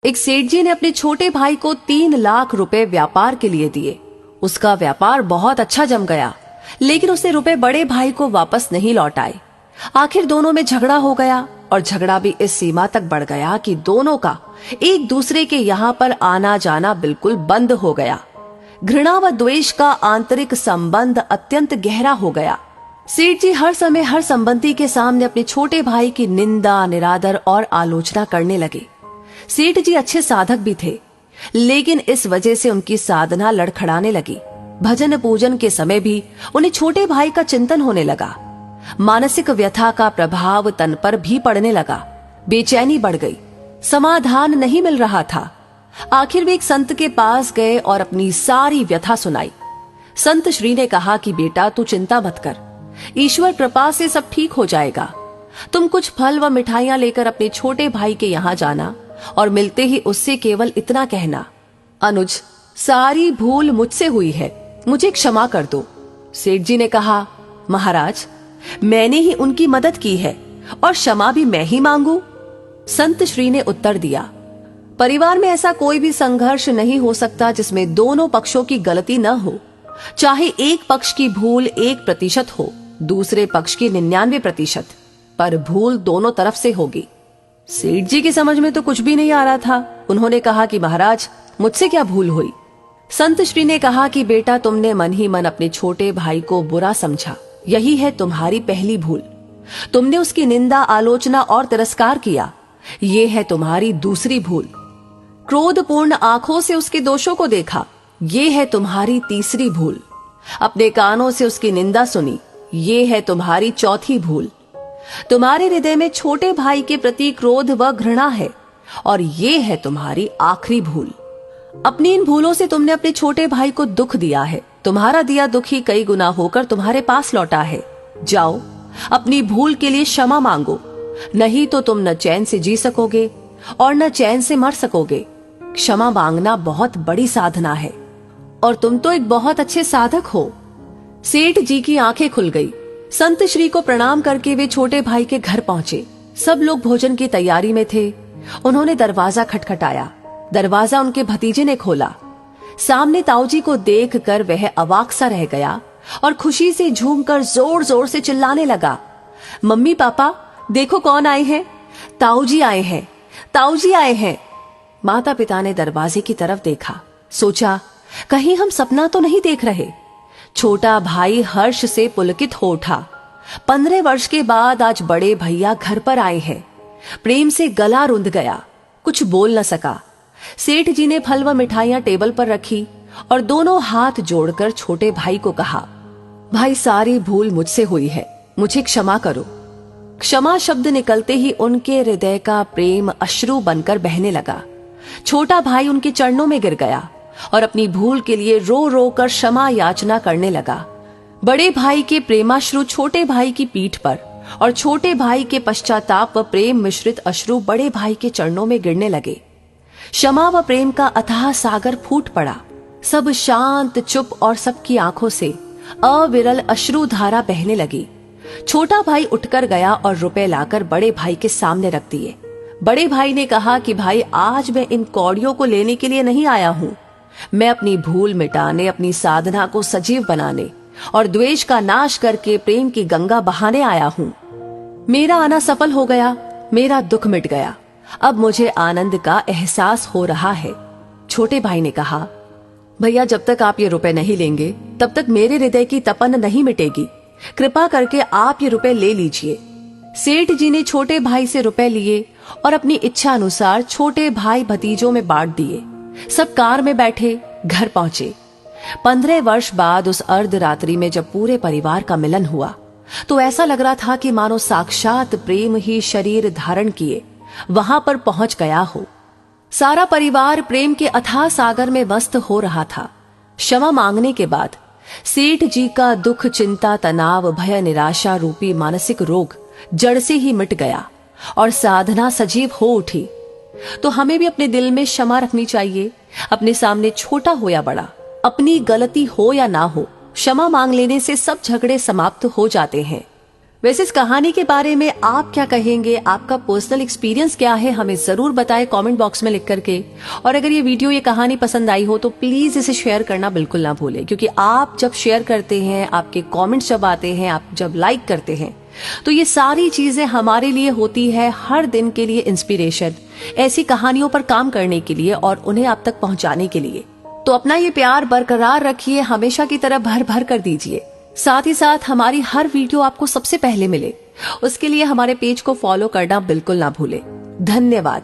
एक सेठ जी ने अपने छोटे भाई को 3 लाख रुपए व्यापार के लिए दिए। उसका व्यापार बहुत अच्छा जम गया, लेकिन उसने रुपए बड़े भाई को वापस नहीं लौटाए। आखिर दोनों में झगड़ा हो गया और झगड़ा भी इस सीमा तक बढ़ गया कि दोनों का एक दूसरे के यहाँ पर आना जाना बिल्कुल बंद हो गया। घृणा व द्वेष का आंतरिक संबंध अत्यंत गहरा हो गया। सेठ जी हर समय हर संबंधी के सामने अपने छोटे भाई की निंदा, निरादर और आलोचना करने लगे। सेठ जी अच्छे साधक भी थे, लेकिन इस वजह से उनकी साधना लड़खड़ाने लगी। भजन पूजन के समय भी उन्हें छोटे भाई का चिंतन होने लगा। मानसिक व्यथा का प्रभाव तन पर भी पड़ने लगा। बेचैनी बढ़ गई, समाधान नहीं मिल रहा था। आखिर वे एक संत के पास गए और अपनी सारी व्यथा सुनाई। संत श्री ने कहा कि बेटा, तू चिंता मत कर, ईश्वर कृपा से सब ठीक हो जाएगा। तुम कुछ फल व मिठाइयां लेकर अपने छोटे भाई के यहाँ जाना और मिलते ही उससे केवल इतना कहना, अनुज, सारी भूल मुझसे हुई है, मुझे क्षमा कर दो। सेठ जी ने कहा, महाराज, मैंने ही उनकी मदद की है और क्षमा भी मैं ही मांगू। संत श्री ने उत्तर दिया, परिवार में ऐसा कोई भी संघर्ष नहीं हो सकता जिसमें दोनों पक्षों की गलती न हो। चाहे एक पक्ष की भूल 1% हो, दूसरे पक्ष की 99%, पर भूल दोनों तरफ से होगी। सेठ जी की समझ में तो कुछ भी नहीं आ रहा था। उन्होंने कहा कि महाराज, मुझसे क्या भूल हुई? संत श्री ने कहा कि बेटा, तुमने मन ही मन अपने छोटे भाई को बुरा समझा, यही है तुम्हारी पहली भूल। तुमने उसकी निंदा, आलोचना और तिरस्कार किया, ये है तुम्हारी दूसरी भूल। क्रोधपूर्ण आंखों से उसके दोषों को देखा, ये है तुम्हारी तीसरी भूल। अपने कानों से उसकी निंदा सुनी, ये है तुम्हारी चौथी भूल। तुम्हारे हृदय में छोटे भाई के प्रति क्रोध व घृणा है और ये है तुम्हारी आखिरी भूल। अपनी इन भूलों से तुमने अपने छोटे भाई को दुख दिया है। तुम्हारा दिया दुख ही कई गुना होकर तुम्हारे पास लौटा है। जाओ, अपनी भूल के लिए क्षमा मांगो, नहीं तो तुम न चैन से जी सकोगे और न चैन से मर सकोगे। क्षमा मांगना बहुत बड़ी साधना है और तुम तो एक बहुत अच्छे साधक हो। सेठ जी की आंखें खुल गई। संत श्री को प्रणाम करके वे छोटे भाई के घर पहुंचे। सब लोग भोजन की तैयारी में थे। उन्होंने दरवाजा खटखटाया। दरवाजा उनके भतीजे ने खोला। सामने ताऊजी को देखकर वह अवाक सा रह गया और खुशी से झूमकर जोर जोर से चिल्लाने लगा, मम्मी पापा, देखो कौन आए हैं, ताऊजी आए हैं, ताऊजी आए हैं। माता पिता ने दरवाजे की तरफ देखा, सोचा कहीं हम सपना तो नहीं देख रहे। छोटा भाई हर्ष से पुलकित हो उठा। 15 वर्ष के बाद आज बड़े भैया घर पर आए हैं। प्रेम से गला रुंध गया, कुछ बोल न सका। सेठ जी ने फल व मिठाइयां टेबल पर रखी और दोनों हाथ जोड़कर छोटे भाई को कहा, भाई, सारी भूल मुझसे हुई है, मुझे क्षमा करो। क्षमा शब्द निकलते ही उनके हृदय का प्रेम अश्रु बनकर बहने लगा। छोटा भाई उनके चरणों में गिर गया और अपनी भूल के लिए रो रो कर क्षमा याचना करने लगा। बड़े भाई के प्रेमाश्रु छोटे भाई की पीठ पर और छोटे भाई के पश्चाताप व प्रेम मिश्रित अश्रु बड़े भाई के चरणों में गिरने लगे। क्षमा व प्रेम का अथाह सागर फूट पड़ा। सब शांत, चुप और सबकी आंखों से अविरल अश्रु धारा बहने लगी। छोटा भाई उठकर गया और रुपए लाकर बड़े भाई के सामने रख दिए। बड़े भाई ने कहा कि भाई, आज मैं इन कौड़ियों को लेने के लिए नहीं आया हूं। मैं अपनी भूल मिटाने, अपनी साधना को सजीव बनाने और द्वेष का नाश करके प्रेम की गंगा बहाने आया हूं। मेरा आना सफल हो गया, मेरा दुख मिट गया। अब मुझे आनंद का एहसास हो रहा है। छोटे भाई ने कहा, भैया, जब तक आप ये रुपए नहीं लेंगे तब तक मेरे हृदय की तपन नहीं मिटेगी। कृपा करके आप ये रुपए ले लीजिए। सेठ जी ने छोटे भाई से रुपए लिए और अपनी इच्छा अनुसार छोटे भाई भतीजों में बांट दिए। सब कार में बैठे घर पहुंचे। 15 वर्ष बाद उस अर्धरात्रि में जब पूरे परिवार का मिलन हुआ तो ऐसा लग रहा था कि मानो साक्षात प्रेम ही शरीर धारण किए वहां पर पहुंच गया हो। सारा परिवार प्रेम के अथाह सागर में मस्त हो रहा था। क्षमा मांगने के बाद सेठ जी का दुख, चिंता, तनाव, भय, निराशा रूपी मानसिक रोग जड़ से ही मिट गया और साधना सजीव हो उठी। तो हमें भी अपने दिल में क्षमा रखनी चाहिए। अपने सामने छोटा हो या बड़ा, अपनी गलती हो या ना हो, क्षमा मांग लेने से सब झगड़े समाप्त हो जाते हैं। वैसे इस कहानी के बारे में आप क्या कहेंगे, आपका पर्सनल एक्सपीरियंस क्या है, हमें जरूर बताएं कमेंट बॉक्स में लिख करके। और अगर ये वीडियो, ये कहानी पसंद आई हो तो प्लीज इसे शेयर करना बिल्कुल ना भूलें, क्योंकि आप जब शेयर करते हैं, आपके कमेंट्स जब आते हैं, आप जब लाइक करते हैं, तो ये सारी चीजें हमारे लिए होती है हर दिन के लिए इंस्पिरेशन, ऐसी कहानियों पर काम करने के लिए और उन्हें आप तक पहुंचाने के लिए। तो अपना ये प्यार बरकरार रखिए, हमेशा की तरह भर भर कर दीजिए। साथ ही साथ हमारी हर वीडियो आपको सबसे पहले मिले, उसके लिए हमारे पेज को फॉलो करना बिल्कुल ना भूले। धन्यवाद।